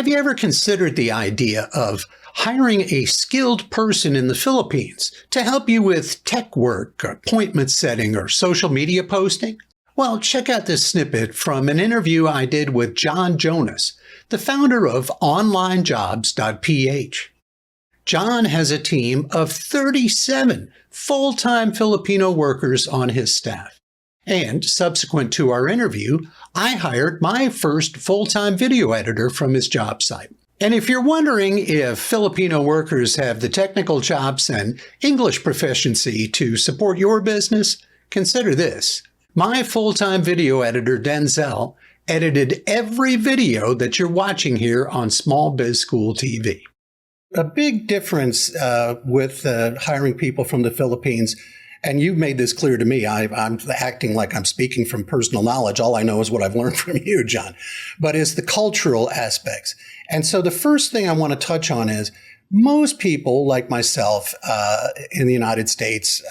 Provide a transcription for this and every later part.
Have you ever considered the idea of hiring a skilled person in the Philippines to help you with tech work, appointment setting, or social media posting? Well, check out this snippet from an interview I did with John Jonas, the founder of OnlineJobs.ph. John has a team of 37 full-time Filipino workers on his staff. And subsequent to our interview, I hired my first full-time video editor from his job site. And if you're wondering if Filipino workers have the technical chops and English proficiency to support your business, consider this. My full-time video editor, Denzel, edited every video that you're watching here on Small Biz School TV. A big difference with hiring people from the Philippines, and you've made this clear to me. I'm acting like I'm speaking from personal knowledge. All I know is what I've learned from you, John, but it's the cultural aspects. And so the first thing I want to touch on is most people like myself in the United States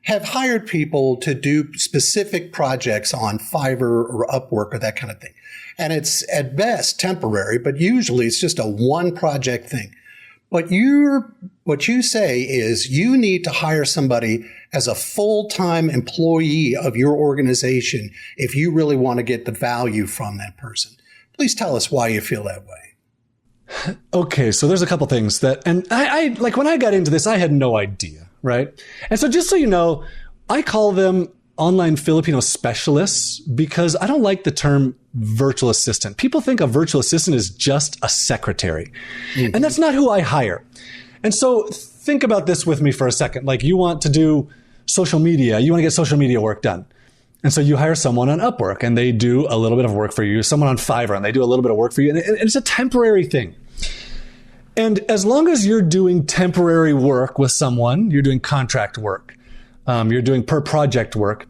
have hired people to do specific projects on Fiverr or Upwork or that kind of thing. And it's at best temporary, but usually it's just a one project thing. But what you say is you need to hire somebody as a full-time employee of your organization if you really want to get the value from that person. Please tell us why you feel that way. Okay, so there's a couple things and I like when I got into this, I had no idea, right? And so just so you know, I call them online Filipino specialists because I don't like the term virtual assistant. People think a virtual assistant is just a secretary. Mm-hmm. And that's not who I hire. And so think about this with me for a second. Like you want to do social media, you want to get social media work done. And so you hire someone on Upwork and they do a little bit of work for you, someone on Fiverr and they do a little bit of work for you. And it's a temporary thing. And as long as you're doing temporary work with someone, you're doing contract work, you're doing per project work,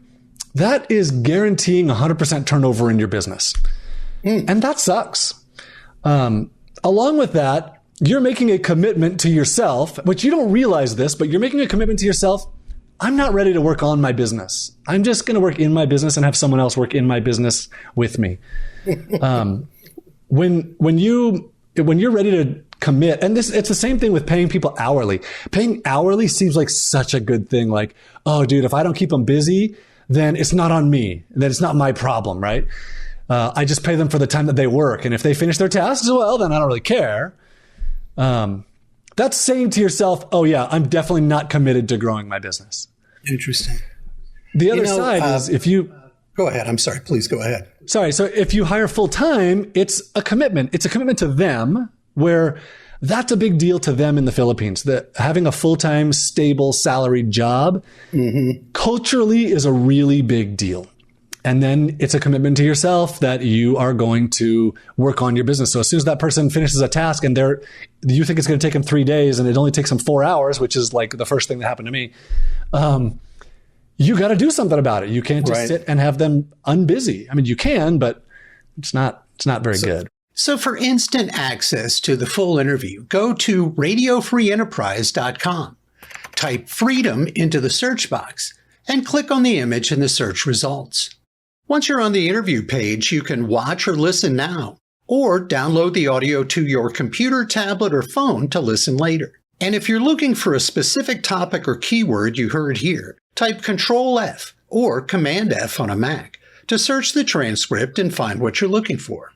that is guaranteeing 100% turnover in your business. And that sucks. Along with that, you're making a commitment to yourself, which you don't realize this, but you're making a commitment to yourself. I'm not ready to work on my business. I'm just going to work in my business and have someone else work in my business with me. When you're ready to commit, and it's the same thing with paying people hourly. Paying hourly seems like such a good thing. Like, oh, dude, if I don't keep them busy, then it's not on me. Then it's not my problem, right? I just pay them for the time that they work. And if they finish their tasks, well, then I don't really care. That's saying to yourself, oh yeah, I'm definitely not committed to growing my business. Interesting. The other side is if you... Go ahead. I'm sorry. Please go ahead. Sorry. So if you hire full time, it's a commitment. It's a commitment to them where that's a big deal to them in the Philippines. That having a full-time, stable, salaried job culturally is a really big deal. And then it's a commitment to yourself that you are going to work on your business. So as soon as that person finishes a task and you think it's going to take them 3 days and it only takes them 4 hours, which is like the first thing that happened to me, you got to do something about it. You can't just sit and have them unbusy. I mean, you can, but it's not very good. So for instant access to the full interview, go to radiofreeenterprise.com, type freedom into the search box, and click on the image in the search results. Once you're on the interview page, you can watch or listen now, or download the audio to your computer, tablet, or phone to listen later. And if you're looking for a specific topic or keyword you heard here, type Control F or Command F on a Mac to search the transcript and find what you're looking for.